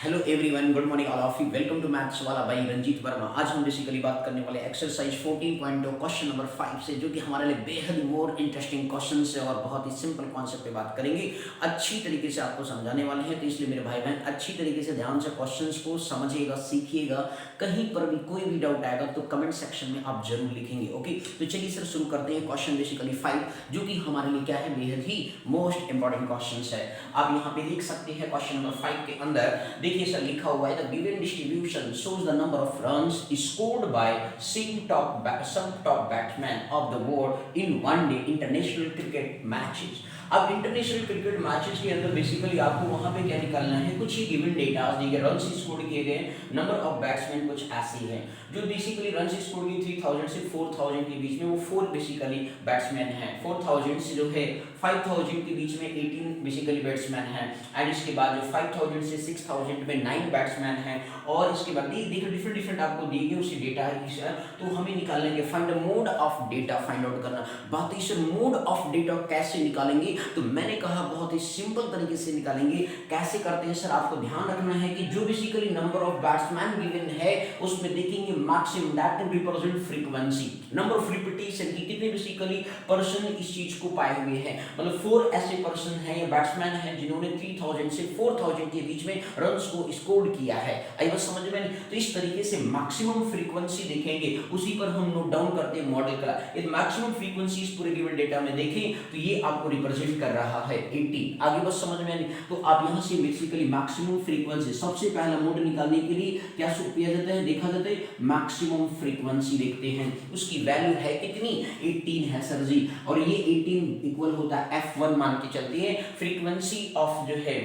Hello everyone, good morning all of you. Welcome to maths वाला by Ranjeet Verma. आज हम basically बात करने वाले एक्सरसाइज 14.2 क्वेश्चन नंबर 5 से, जो कि हमारे लिए बेहद मोर इंटरेस्टिंग क्वेश्चन है और बहुत ही सिंपल कॉन्सेप्ट पे बात करेंगे। अच्छी तरीके से आपको समझाने वाले हैं, तो इसलिए मेरे भाई बहन अच्छी तरीके से ध्यान से क्वेश्चन को समझिएगा, सीखिएगा। कहीं पर भी कोई भी डाउट आएगा तो कमेंट सेक्शन में आप जरूर लिखेंगे। ओके, तो चलिए सर शुरू करते हैं। क्वेश्चन बेसिकली 5, जो कि हमारे लिए क्या है, बेहद ही मोस्ट इंपॉर्टेंट क्वेश्चन है। आप यहाँ पे देख सकते हैं क्वेश्चन नंबर 5 के अंदर देखिए सर लिखा हुआ है, the given distribution shows the number of runs scored by some top batsmen of the world in one day international cricket matches। अब इंटरनेशनल क्रिकेट मैचेस के अंदर बेसिकली आपको वहां पे क्या निकालना है, कुछ ही गिवन डेटा दिए गए, रन स्कोर किए गए, नंबर ऑफ बैट्समैन कुछ ऐसे हैं जो बेसिकली रन स्कोर की 3000 से 4000 के बीच में, वो 4 बेसिकली बैट्समैन हैं। 4000 से जो है 5000 के बीच में 18 बेसिकली बैट्समैन हैं, एंड इसके बाद जो 5000 से 6000 में 9 बैट्समैन हैं, और इसके बाद देखिए डिफरेंट आपको दिए गए उसी डेटा है। तो हमें निकालेंगे find the mode of data, find out करना। बात है सर मोड ऑफ डेटा कैसे निकालेंगे, तो मैंने कहा बहुत ही सिंपल तरीके से निकालेंगे। कैसे करते हैं सर, आपको ध्यान रखना है कि जो basically number of batsman given है उसमें देखेंगे maximum that represent frequency, number of repetition की कितने बेसिकली पर्सन इस चीज को पाए हुए हैं। मतलब 4 ऐसे पर्सन हैं या बैट्समैन हैं जिन्होंने 3000 से 4000 के बीच में रन्स को स्कोर किया है। आई बात समझ में? तो इस तरीके से मैक्सिमम फ्रीक्वेंसी देखेंगे, उसी पर हम नोट डाउन करते हैं मॉडल का। यदि मैक्सिमम फ्रीक्वेंसी इस पूरे गिवन डेटा में देखें तो ये आपको रिप्रेजेंट कर रहा है 80। आगे बस समझ में नहीं, तो आप यहां से बेसिकली मैक्सिमम फ्रीक्वेंसी, सबसे पहला मोड निकालने के लिए क्या किया जाता है, देखा जाता है मैक्सिमम फ्रीक्वेंसी देखते हैं, उसकी वैल्यू है कितनी, 18 है सर जी। और ये 18 इक्वल होता है F1 मान के चलते हैं, फ्रीक्वेंसी ऑफ जो है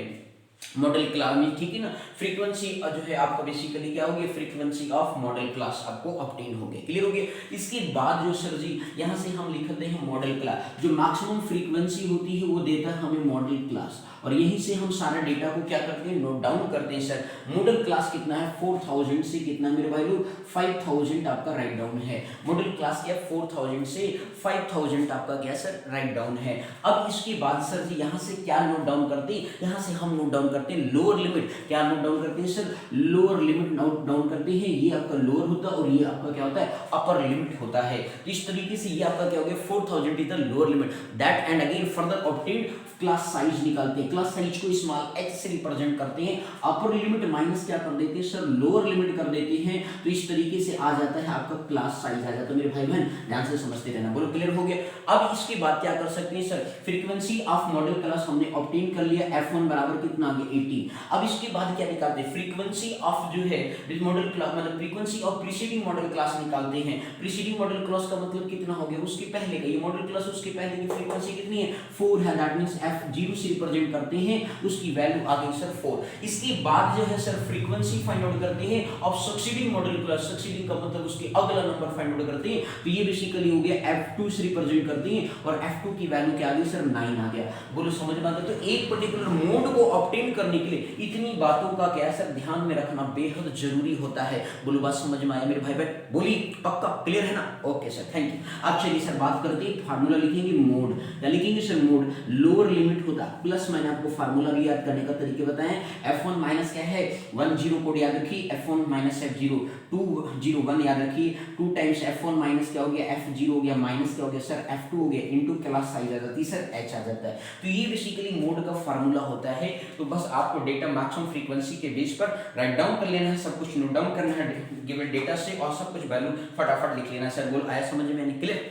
मॉडल क्लास में, ठीक है ना। फ्रीक्वेंसी जो है आपका बेसिकली क्या होगी, फ्रीक्वेंसी ऑफ मॉडल क्लास आपको ऑब्टेन हो गया, क्लियर हो गया। इसके बाद जो सर जी यहां से हम लिखते हैं मॉडल क्लास, जो मैक्सिमम फ्रीक्वेंसी होती है वो देता है हमें मॉडल क्लास, और यहीं से हम सारा डेटा को क्या करते हैं, नोट डाउन करते हैं। सर मॉडल क्लास कितना है, 4000 से कितना मेरे भाई लोग, 5000 आपका राइट डाउन है। मॉडल क्लास क्या, 4000 से 5000 आपका क्या सर, राइट डाउन है। अब इसके बाद सर जी यहां से क्या नोट डाउन करते हैं, यहां से हम नोट डाउन करते हैं लोअर लिमिट। क्या नोट डाउन करते हैं sir, lower limit note down करते हैं। ये आपका लोअर होता है और ये आपका क्या होता है, अपर लिमिट होता है। तो इस तरीके से ये आपका क्या हो गया, 4000 is the lower limit that, and again further obtained class size निकालते हैं। क्लास साइज को स्मॉल h से रिप्रेजेंट करते हैं। अपर लिमिट माइनस क्या कर देते हैं सर, लोअर लिमिट कर देते हैं। तो इस तरीके से आ जाता है आपका क्लास साइज आ जाता है। मेरे भाई बहन ध्यान से समझते रहना, बोलो क्लियर हो गया। अब इसके बाद क्या कर सकते हैं sir, frequency of model class हमने ऑब्टेन कर लिया, F1 बराबर कितना आ गया, 18। अब इसके बाद क्या निकालते हैं, फ्रीक्वेंसी ऑफ जो है मॉडल क्लास, मतलब frequency of preceding model class निकालते हैं। प्रीसीडिंग मॉडल क्लास का मतलब कितना हो गया, उसके पहले का, ये मॉडल क्लास उसके पहले की फ्रीक्वेंसी कितनी है, 4 है, दैट मींस F0 से रिप्रेजेंट करते हैं, उसकी वैल्यू आ गई सर 4। इसके बाद जो है सर फ्रीक्वेंसी फाइंड आउट करते हैं of succeeding model class, succeeding का मतलब उसके अगला नंबर फाइंड आउट करते हैं। तो ये बेसिकली हो गया F2 से रिप्रेजेंट करते हैं, और F2 की वैल्यू क्या आ गई सर, 9 आ गया। बोलो समझ में आता है। तो एक पर्टिकुलर मोड को ऑब्टेन करने के लिए इतनी बातों का क्या सर ध्यान में रखना बेहद जरूरी होता है। बोलो बात समझ में आया मेरे भाई बहन, बोली पक्का क्लियर है ना। Okay sir, thank you. अब चलिए सर बात करते हैं, फार्मूला लिखेंगे मोड, या लिखेंगे सर मोड, लोअर लिमिट होता है प्लस, मैंने आपको फार्मूला भी याद करने का तरीके बताएं। F1 माइनस क्या है, 1 0 कोड याद रखिए, F1 माइनस F0, 2 0 1 याद रखिए, 2 टाइम्स F1 माइनस क्या हो गया, F0 हो गया, माइनस क्या हो गया सर, F2 हो गया, इनटू क्लास साइज आ जाती है सर, H आ जाता है। तो ये बेसिकली मोड का फार्मूला होता है। तो बस आपको डेटा मैक्सिमम फ्रीक्वेंसी के बेस पर राइट डाउन कर लेना है, सब कुछ नोट डाउन करना है गिवन डेटा से, और सब कुछ वैल्यू फटाफट लिख लेना है। सर बोल आया समझ में, क्लियर।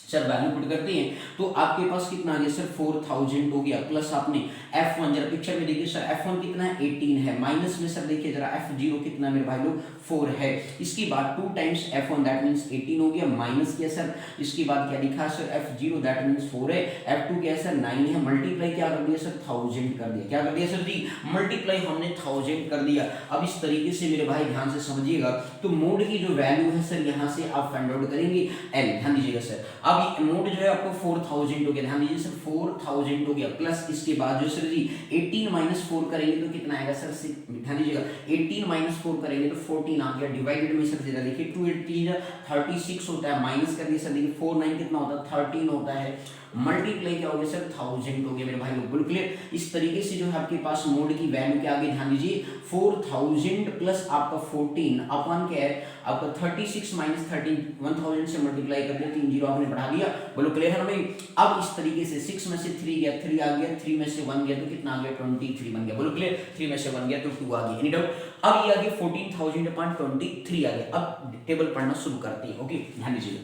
सर वैल्यू पुट करते हैं तो आपके पास कितना आ गया सर, 4000 हो गया, प्लस आपने F1 जरा पिक्चर में देखिए सर, F1 कितना है, 18 है, माइनस में सर देखिए जरा F0 कितना मेरे भाई लोग, 4 है। इसके बाद 2 टाइम्स F1 दैट मींस 18 हो गया, माइनस किया सर, इसके बाद क्या लिखा सर, F0 दैट मींस 4 है, F2 क्या है सर, 9 है, मल्टीप्लाई क्या कर दिया सर, 1000 कर दिया। क्या कर दिया सर जी, मल्टीप्लाई हमने 1000 कर दिया। अब इस तरीके से मेरे भाई ध्यान से समझिएगा, तो मोड की जो वैल्यू है सर यहाँ से आप फाइंड आउट करेंगे L, ध्यान दीजिएगा सर। अब अब मोड जो है आपको 4000 हो गया, ध्यान दीजिए सर 4000 हो गया, प्लस इसके बाद जो सर जी 18 माइनस 4 करेंगे तो कितना आएगा सर, ध्यान दीजिएगा 18 माइनस 4 करेंगे तो 14 आ गया, डिवाइडेड में सर जरा देखिए 2 18 36 होता है, माइनस कर दिए सर, देखिए 4 9 कितना होता है 13 होता है, मल्टीप्लाई क्या हो गया सर 1000 हो गया मेरे भाई लोग, बिल्कुल क्लियर। इस तरीके से जो है आपके पास मोड की वैल्यू क्या आ गई, ध्यान दीजिए 4000 प्लस आपका 14 अपन क्या है आपका 36 माइनस 13 1000 से मल्टीप्लाई कर दिया, 3 जीरो आपने बढ़ा दिया, बोलो क्लियर है ना भाई। अब इस तरीके से 6 में से 3 गया, 3 आ गया, 3 में से 1 गया तो कितना आ गया 23 बन गया, बोलो क्लियर। 3 में से 1 गया तो 2 आ गया, एनी डाउट। अब ये आ गया 14000 अपॉन 23 आ गया। अब टेबल पढ़ना शुरू करते हैं, ओके ध्यान दीजिए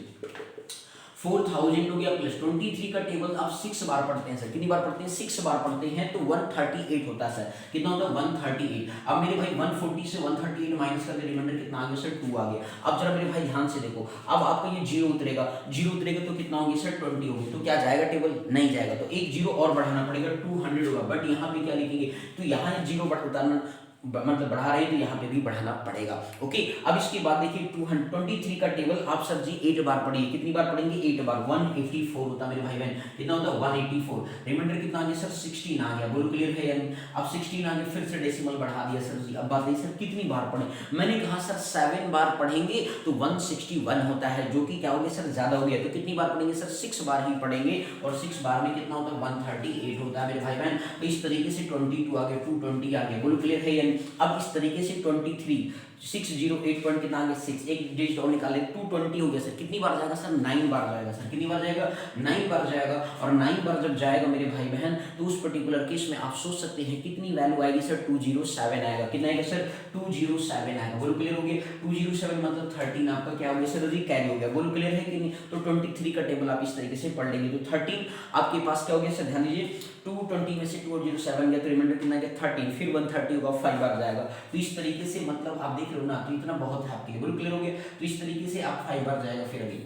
4000 हो गया प्लस 23 का टेबल आप 6 बार पढ़ते हैं सर, कितनी बार पढ़ते हैं 6 बार पढ़ते हैं तो 138 होता है सर, कितना होता है 138। अब मेरे भाई 140 से 138 माइनस करके रिमाइंडर कितना आ गया सर 2 आ गया। अब जरा मेरे भाई ध्यान से देखो, अब आपका ये जीरो उतरेगा, जीरो उतरेगा तो कितना होगी सर 20 होगी, तो क्या जाएगा टेबल, नहीं जाएगा, तो एक जीरो और बढ़ाना पड़ेगा 200 होगा, बट यहाँ पे क्या लिखेंगे, तो यहाँ जीरो उतारना मतलब बढ़ा रहे हैं तो यहाँ पे भी बढ़ाना पड़ेगा, ओके। अब इसके बाद देखिए 223 का टेबल आप सर जी 8 बार पढ़िए, कितनी बार पढ़ेंगे 8 बार, 184 होता है मेरे भाई बहन, कितना होता है 184, रिमाइंडर कितना आ गया सर 16 आ गया, बोलो क्लियर है यानी। अब 16 आ गया, फिर से डेसिमल बढ़ा दिया सर जी। अब बात है सर कितनी बार पढ़े, मैंने कहा सर 7 बार पढ़ेंगे तो 161 होता है, जो कि क्या हो गया सर ज्यादा हो गया, तो कितनी बार पढ़ेंगे सर 6 बार ही पढ़ेंगे, और 6 बार में कितना होता है 138 होता है मेरे भाई बहन। तो इस तरीके से 22 आ गया, 220 आ गया, बोलो क्लियर है यानी। अब इस तरीके से 23 608 पॉइंट कितना आ गया 6, एक डिजिट और निकाले 220 हो गया सर, कितनी बार जाएगा सर 9 बार जाएगा सर, कितनी बार जाएगा 9 बार जाएगा। और 9 बार जब जाएगा मेरे भाई बहन तो उस पर्टिकुलर केस में आप सोच सकते हैं कितनी वैल्यू आएगी सर 207 आएगा, कितना आएगा सर 207 आएगा, बोलो क्लियर हो गया। 207 मतलब 13 आपका क्या हो गया सर कैरी हो गया, बोलो क्लियर है कि नहीं। तो 23 का टेबल आप इस तरीके से पढ़ लेंगे तो 13 आपके पास क्या हो गया सर, ध्यान दीजिए 220 में से 207 गया तो रिमाइंडर कितना गया 13, फिर 130 होगा 5 बार जाएगा। तो इस तरीके से मतलब आप देख रहे हो ना, तो इतना बहुत है आपके लिए, बोलो क्लियर हो गया। तो इस तरीके से आप 5 बार जाएगा फिर अभी,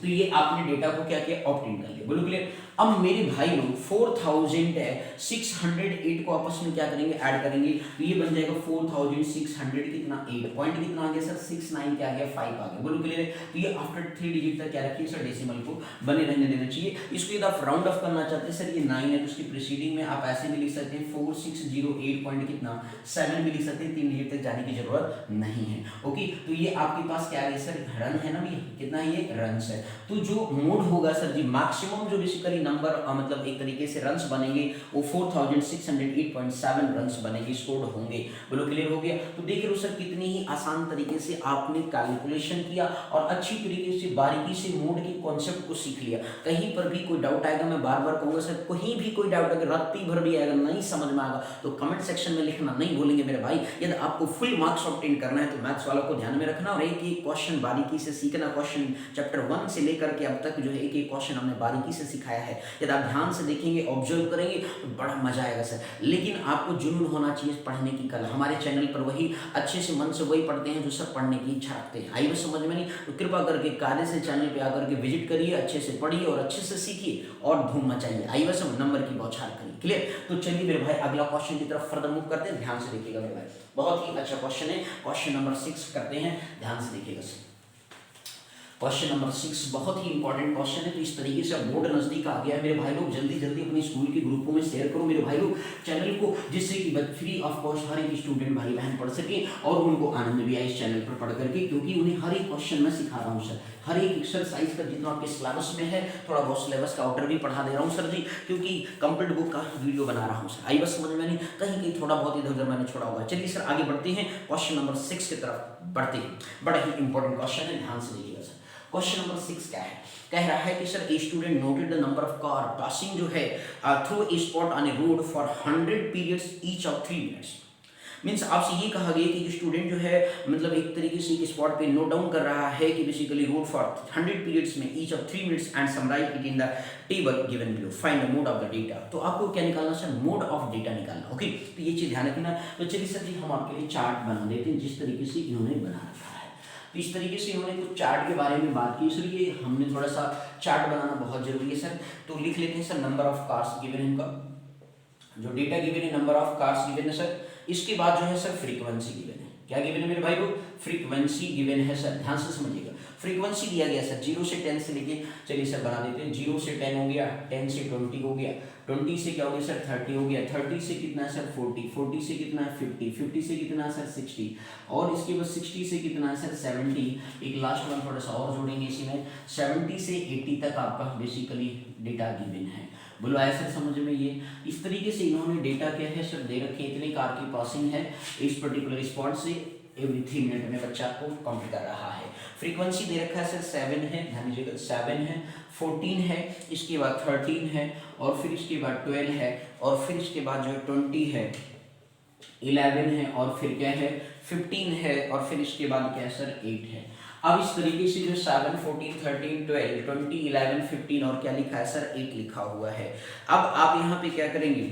तो ये आपने डेटा को क्या किया ऑप्ट इन कर लिया, बोलो क्लियर। अब मेरे भाई लोग 4000 है 608 को आपस में क्या करेंगे ऐड करेंगे, तो ये बन जाएगा 4600 कितना 8 पॉइंट कितना आ गया सर 69 क्या आ गया 5 आ गया, बोलो क्लियर है। तो ये आफ्टर 3 डिजिट तक क्या रखिए सर डेसिमल को बने रहने देना चाहिए। इसको यदि आप राउंड ऑफ करना चाहते हैं सर ये 9 है तो उसकी प्रीसीडिंग में आप ऐसे भी लिख सकते हैं 4608 पॉइंट कितना 7 भी लिख सकते हैं, 3 डिजिट तक जाने की जरूरत नहीं है, ओके। तो ये आपके पास क्या है सर रन है ना, भी कितना है ये रन्स है। तो जो मोड होगा सर जी मैक्सिमम जो बेसिकली नंबर मतलब एक तरीके से रन्स बनेंगे वो 4608.7 रन्स बनेंगे, स्कोर्ड होंगे, बोलो क्लियर हो गया। तो देख रहे हो सर कितनी ही आसान तरीके से आपने कैलकुलेशन किया और अच्छी तरीके से बारीकी से मोड के कॉन्सेप्ट को सीख लिया। कहीं पर भी कोई डाउट आएगा मैं बार बार कहूंगा सर, कहीं भी कोई डाउट अगर रात्रि भर भी आएगा नहीं समझ में आएगा तो कमेंट सेक्शन में लिखना नहीं भूलेंगे मेरे भाई। यदि आपको फुल मार्क्स ऑब्टेन करना है तो मैथ्स वालों को ध्यान में रखना और एक एक क्वेश्चन बारीकी से सीखना। क्वेश्चन चैप्टर 1 से लेकर के अब तक जो है एक एक क्वेश्चन हमने बारीकी से सिखाया है, यदि आप ध्यान से देखेंगे ऑब्जर्व करेंगे तो बड़ा मजा आएगा सर। लेकिन आपको जुनून होना चाहिए पढ़ने की कल। हमारे चैनल पर वही अच्छे से मन से वही पढ़ते हैं जो सर पढ़ने की इच्छा रखते हैं। आइए समझ में नहीं तो कृपा करके कायदे से चैनल पे आकर के विजिट करिए, अच्छे से पढ़िए और अच्छे से सीखिए और धूम मचाइए। आइए समझ नंबर की बौछार करिए, क्लियर। तो चलिए मेरे भाई अगला क्वेश्चन की तरफ फर्दर मूव करते हैं, ध्यान से देखिएगा मेरे भाई, बहुत ही अच्छा क्वेश्चन है। क्वेश्चन नंबर 6 करते हैं, ध्यान से देखिएगा सर। क्वेश्चन नंबर 6 बहुत ही इंपॉर्टेंट क्वेश्चन है। तो इस तरीके से बोर्ड नजदीक आ गया है मेरे भाई लोग, जल्दी जल्दी अपने स्कूल के ग्रुपों में शेयर करो मेरे भाई लोग चैनल को, जिससे कि फ्री ऑफ कॉस्ट हर एक स्टूडेंट भाई बहन पढ़ सके और उनको आनंद भी आए इस चैनल पर पढ़ करके, क्योंकि उन्हें हर एक क्वेश्चन में सिखा रहा हूँ सर, हर एक एक्सरसाइज का जितना आपके सिलेबस में है थोड़ा बहुत सिलेबस का आउटर भी पढ़ा दे रहा हूँ सर जी, क्योंकि कंप्लीट बुक का वीडियो बना रहा हूँ सर। आई बस समझ में नहीं, कहीं कहीं थोड़ा बहुत इधर उधर मैंने छोड़ा होगा। चलिए सर आगे बढ़ते हैं, क्वेश्चन नंबर 6 की तरफ बढ़ते हैं। बड़ा ही इंपॉर्टेंट क्वेश्चन है, ध्यान से देखिएगा सर। क्वेश्चन नंबर 6 क्या है, कह रहा है कि sir a student noted the number of car passing जो है through a spot on A road for 100 periods each of 3 minutes. Means आपसे ये कहा गया कि स्टूडेंट जो है मतलब एक तरीके से एक स्पॉट पे नोट डाउन कर रहा है कि बेसिकली रोड फॉर 100 पीरियड्स में each of 3 minutes and summarize it in the table given below, find the mode of the data. तो आपको क्या निकालना सर, मोड ऑफ डेटा निकालना, ओके। तो ये चीज ध्यान रखना। तो चलिए सर जी हम आपके लिए चार्ट बना देते हैं जिस तरीके से इन्होंने बना रखा है। तो इस तरीके से इन्होंने कुछ चार्ट के बारे में बात की सर, ये हमने थोड़ा सा चार्ट बनाना बहुत जरूरी है सर। तो लिख लेते हैं sir number of cars given है, इनका जो डेटा गिवन है नंबर ऑफ कार्स गिवन है सर। इसके बाद जो है सर फ्रीक्वेंसी गिवन है, क्या गिवन है मेरे भाई लोग, फ्रीक्वेंसी गिवन है सर, ध्यान से समझिएगा। फ्रीक्वेंसी दिया गया सर 0 से 10 से लेके, चलिए सर बना देते हैं, 0 से 10 हो गया, 10 से 20 हो गया, 20 से क्या हो गया सर 30 हो गया, 30 से कितना है सर 40, 40 से कितना है 50, 50 से कितना है सर 60, और इसके बाद 60 से कितना है सर 70, एक लास्ट वन थोड़ा सा और जोड़ेंगे इसी में, 70 से 80 तक आपका बेसिकली डेटा गिवन है। बोलो आया सर समझ में, ये इस तरीके से इन्होंने डेटा क्या है सर दे रखे, इतने कार की पासिंग है इस पर्टिकुलर स्पॉट से एवरी 3 मिनट में बच्चा को काउंट कर रहा है। फ्रीक्वेंसी दे रखा है सर 7 है, ध्यान दीजिएगा 7 है, 14 है, इसके बाद 13 है, और फिर इसके बाद 12 है, और फिर इसके बाद जो है 20 है, 11 है, और फिर क्या है 15 है, और फिर इसके बाद क्या है सर 8 है। अब इस तरीके से जो 7, 14, 13, 12, 20, 11, 15 और क्या लिखा है सर 8 लिखा हुआ है। अब आप यहाँ पे क्या करेंगे,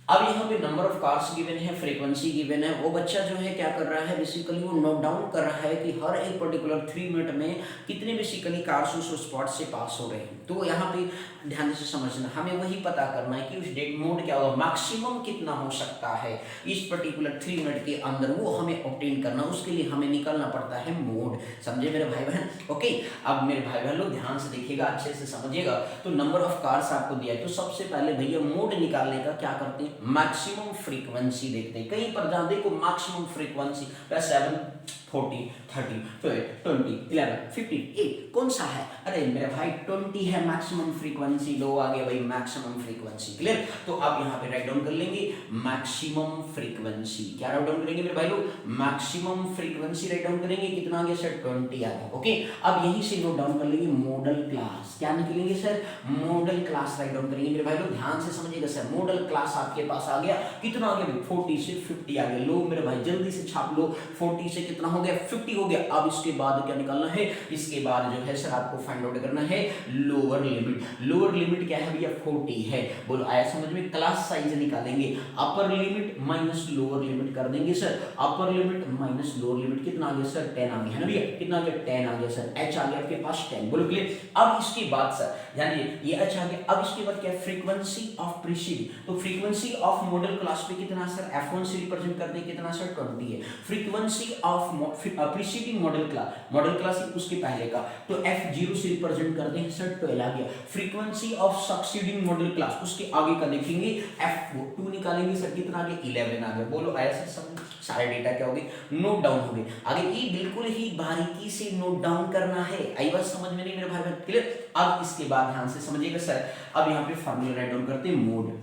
अब यहाँ पे नंबर ऑफ कार्स गिवन है, फ्रीक्वेंसी गिवन है, वो बच्चा जो है क्या कर रहा है बेसिकली वो नोट डाउन कर रहा है कि हर एक पर्टिकुलर 3 मिनट में कितने बेसिकली कार्स उस स्पॉट से पास हो रहे हैं। तो यहाँ पे ध्यान से समझना, हमें वही पता करना है कि उस डेट मोड क्या होगा, मैक्सिमम कितना हो सकता है इस पर्टिकुलर 3 मिनट के अंदर, वो हमें ऑब्टेन करना, उसके लिए हमें निकलना पड़ता है मोड। समझे मेरे भाई बहन, ओके। अब मेरे भाई बहन लोग ध्यान से देखिएगा, अच्छे से समझिएगा। तो नंबर ऑफ कार्स आपको दिया है, तो सबसे पहले भैया मोड निकालने का क्या करते हैं, मैक्सिमम फ्रीक्वेंसी देखते हैं। कहीं पर जहां देखो मैक्सिमम फ्रीक्वेंसी 7, 40, 30, 12, 20, 11, 15, 8 कौन सा है, अरे मेरे भाई 20 है मैक्सिमम फ्रीक्वेंसी, लो आ गया भाई मैक्सिमम फ्रीक्वेंसी, क्लियर। तो आप यहाँ पे राइट डाउन कर लेंगे मैक्सिमम फ्रीक्वेंसी, क्या राइट डाउन करेंगे मेरे भाई लोग, मैक्सिमम फ्रीक्वेंसी राइट डाउन करेंगे, कितना आ गया सर 20 आ गया, ओके। अब यहीं से नोट डाउन कर लेंगे मॉडल क्लास, क्या निकलेंगे sir model class write down करेंगे मेरे भाई लोग, ध्यान से समझिएगा सर। मॉडल क्लास आपके पास आ गया, कितना आ गया 40 से 50 आ गया, लो मेरे भाई जल्दी से छाप लो, 40 से कितना हो गया 50 हो गया। अब इसके बाद क्या निकालना है, इसके बाद जो है सर आपको फाइंड आउट करना है लोअर लिमिट। लोअर लिमिट क्या है भैया 40 है, बोलो आया समझ में। क्लास साइज निकालेंगे, upper limit minus lower limit कर देंगे sir, upper limit minus lower limit कितना आ गया सर 10 आ गया है ना भैया, कितना आ गया 10 आ गया सर, h आ गया आपके पास 10, बोलो क्लियर। अब इसके बाद सर यानी ये h आ गया, अब इसके बाद क्या फ्रीक्वेंसी ऑफ प्रीसीडिंग, तो फ्रीक्वेंसी ऑफ मॉडल क्लास पे कितना सर f1 से रिप्रेजेंट कर दें, कितना सर 20 है। Frequency of preceding model class उसके पहले का, तो f0 से रिप्रेजेंट कर दें सर 12 आ गया। Frequency of succeeding model class उसके आगे का देखेंगे, f2 निकालेंगे सर, कितना आ गया 11 आ गया, बोलो आया सर सब सारे डेटा क्या हो गए नोट डाउन हो गए। आगे ये बिल्कुल ही बारीकी से नोट डाउन करना है, आई बात समझ में नहीं मेरे भाई बहन, क्लियर। अब इसके बाद ध्यान से समझिएगा सर, अब यहाँ पे फार्मूला राइट डाउन करते हैं मोड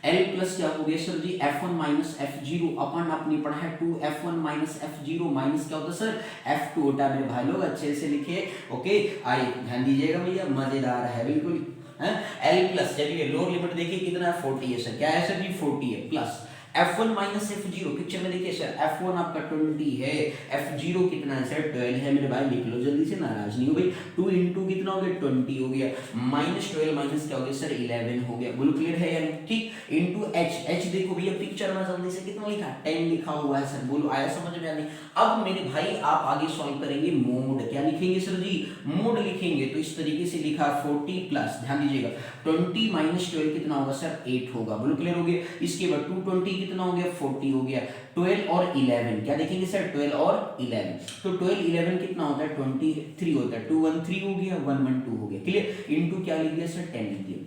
L प्लस क्या हो गया सर जी f1 माइनस f0 अपन आपने पढ़ा है 2f1 माइनस f0 माइनस क्या होता है सर f2 होता है मेरे भाई लोग, अच्छे से लिखिए, ओके। आइए ध्यान दीजिएगा भैया, मजेदार है बिल्कुल है। L प्लस चलिए लोअर लिमिट देखिए कितना है 40 है सर, क्या है सर जी 40 है, plus f1 minus f0, picture में देखिए सर f1 आपका 20 है, f0 कितना है सर 12 है मेरे भाई, लिख लो जल्दी से, नाराज नहीं हो भाई। 2 इंटू कितना हो गया 20 हो गया, माइनस 12 माइनस क्या हो गया सर 11 हो गया, बोलो क्लियर है यानी, ठीक। इंटू h देखो भैया पिक्चर में जल्दी से कितना लिखा 10 लिखा हुआ है सर, बोलो आया समझ में यानी। अब मेरे भाई आप आगे सॉल्व करेंगे मोड, क्या लिखेंगे सर जी मोड लिखेंगे, तो इस तरीके से लिखा 40 प्लस, ध्यान दीजिएगा 20 माइनस 12 कितना होगा सर 8 होगा, बोलो क्लियर हो गया। इसके बाद 220 कितना हो गया 40 हो गया, 12 और 11 क्या देखेंगे सर 12 और 11, तो 12 11 कितना होता है 23 होता है, 2 1 3 हो गया, 1 1 2 हो गया, क्लियर। इनटू क्या लिख दिया सर 10 लिख दिया,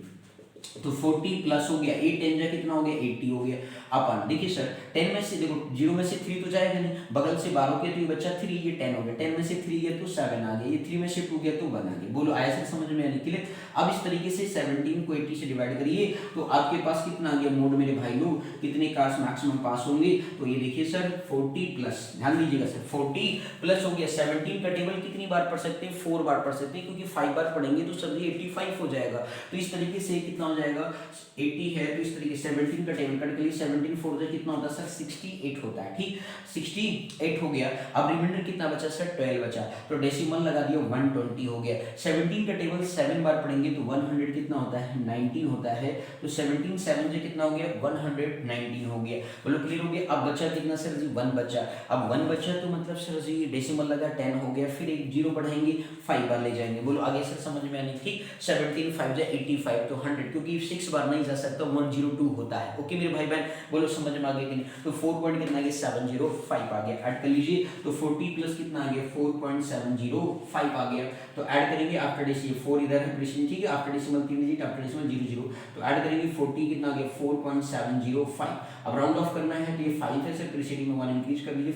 तो 40 प्लस हो गया 8 10 जा कितना हो गया 80 हो गया। अपन देखिए सर 10 में से देखो 0 में से 3 तो जाएगा नहीं, बगल से 12 के तो ये बच्चा 3, ये 10 हो गया, 10 में से 3 गया तो 7 आ गया, ये 3 में से 2 गया तो 1 आ गया, बोलो आया सर समझ में आने के लिए। अब इस तरीके से 17 को 80 से डिवाइड करिए तो आपके पास कितना आ गया मोड मेरे भाई लोग, कितने कार्स मैक्सिमम पास होंगे, तो ये देखिए सर 40 प्लस, ध्यान दीजिएगा सर 40 प्लस हो गया 17 का टेबल कितनी बार पढ़ सकते हैं 4 बार पढ़ सकते हैं, क्योंकि 5 बार पढ़ेंगे तो सर 85 हो जाएगा, तो इस तरीके से कितना हो जाएगा 80 है, तो इस तरीके 17 का टेबल कट के लिए 17 4 से कितना होता है सर 68 होता है, ठीक 68 हो गया। अब रिमाइंडर कितना बचा सर 12 बचा, तो डेसिमल लगा दिया 120 हो गया। 17 का टेबल 7 बार पढ़ेंगे तो 100 कितना होता है 19 होता है, तो 17 7 से कितना हो गया 119 हो गया, बोलो क्लियर हो गया। अब बचा कितना सर जी 1 बचा, अब 1 बचा तो मतलब सर जी डेसिमल लगा 10 हो गया, फिर एक 0 बढ़ाएंगे 5 बार ले जाएंगे, बोलो आगे सर समझ में आनी, ठीक 17 5 85 तो 100 क्योंकि क्योंकि 6 बार नहीं जा सकता, 102 होता है। ओके मेरे भाई बहन, बोलो समझ में आ गया कि नहीं? तो 4 पॉइंट कितना आ गया, 705 आ गया। ऐड कर लीजिए, तो 40 प्लस कितना आ गया, 4.705 आ गया। तो ऐड करेंगे आफ्टर डेसिमल, 4 इधर है प्रेसिडेंट, ठीक है, after decimal 3 digit, after decimal 00, तो ऐड करेंगे 40 कितना आ गया, 4.705। अब राउंड ऑफ करना है तो ये 5 है सर, प्रेसिडेंट में 1 इंक्रीज कर लीजिए,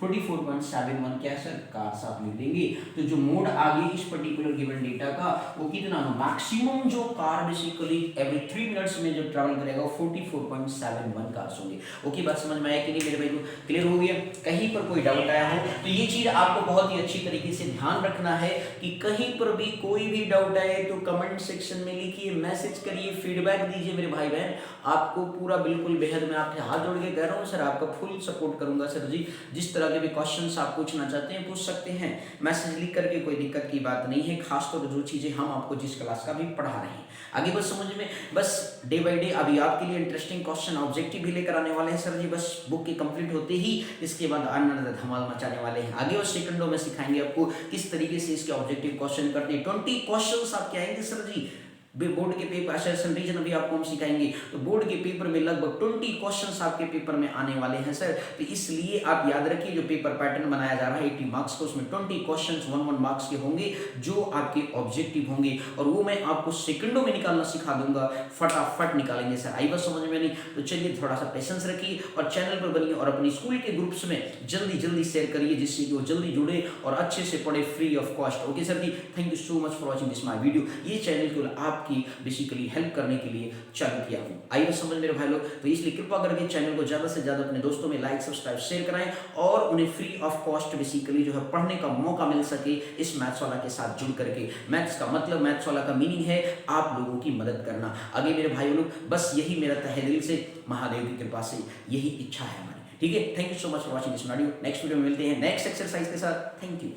44.7 क्या सर, कार साथ लिख देंगे। तो जो मोड आ गई इस पर्टिकुलर गिवन डेटा का, वो कितना, मैक्सिमम जो कार बेसिकली एवरी 3 मिनट्स में जो ट्रैवल करेगा वो 44.71 कार्स होंगे। ओके, बात समझ में आया कि नहीं मेरे भाई को? क्लियर हो गया? कहीं पर कोई डाउट आया हो तो ये चीज आपको बहुत ही अच्छी तरीके से ध्यान रखना है कि कहीं पर भी कोई भी डाउट आए तो कमेंट सेक्शन में लिखिए, मैसेज करिए, फीडबैक दीजिए मेरे भाई बहन। आपको पूरा बिल्कुल बेहद मैं आपके हाथ जोड़ के कह रहा हूँ सर, आपका फुल सपोर्ट करूंगा सर जी। जिस तरह के भी क्वेश्चंस आप पूछना चाहते हैं पूछ सकते हैं, मैसेज लिख करके, कोई दिक्कत की बात नहीं है। खासतौर जो चीजें हम आपको जिस क्लास का भी पढ़ा रहे हैं आगे बस समझ में, बस डे बाय डे अभी आपके लिए इंटरेस्टिंग क्वेश्चन ऑब्जेक्टिव भी लेकर आने वाले हैं सर जी। बस बुक के कंप्लीट होते ही इसके बाद आनंद धमाल मचाने वाले हैं आगे, और सेकंडों में सिखाएंगे आपको किस तरीके से इसके ऑब्जेक्टिव क्वेश्चन करते हैं। 20 क्वेश्चंस आपके आएंगे सर जी। बोर्ड के पेपर असर्शन रीजन अभी आपको हम सिखाएंगे, तो बोर्ड के पेपर में लगभग 20 क्वेश्चंस आपके पेपर में आने वाले हैं सर। तो इसलिए आप याद रखिए, जो पेपर पैटर्न बनाया जा रहा है 80 मार्क्स का, उसमें 20 क्वेश्चंस 1 मार्क्स के होंगे जो आपके ऑब्जेक्टिव होंगे, और वो मैं आपको सेकंडों में निकालना सिखा दूंगा, फटाफट निकालेंगे सर। आई बात समझ में नहीं? तो चलिए थोड़ा सा पेशेंस रखिए और चैनल पर बनिए और अपनी स्कूल के ग्रुप्स में जल्दी शेयर करिए, जिससे कि वो जल्दी जुड़े और अच्छे से पढ़े free of cost. Okay sir ji, thank you so much for watching this my video. ये चैनल केवल आपकी बेसिकली हेल्प करने के लिए चालू किया हूं, आइए समझ मेरे भाई लोग। तो इसलिए कृपा करके चैनल को ज्यादा से ज्यादा अपने दोस्तों में लाइक सब्सक्राइब शेयर कराएं, और उन्हें फ्री ऑफ कॉस्ट बेसिकली जो है पढ़ने का मौका मिल सके इस मैथ्स वाला के साथ जुड़ करके। मैथ्स का मतलब, मैथ्स वाला का मीनिंग है आप लोगों की मदद करना। आगे मेरे भाई लोग, बस यही मेरा तहे दिल से, महादेव की कृपा से यही इच्छा है हमारी। ठीक है, thank you so much for watching this video. Next video में मिलते हैं नेक्स्ट एक्सरसाइज के साथ। Thank you.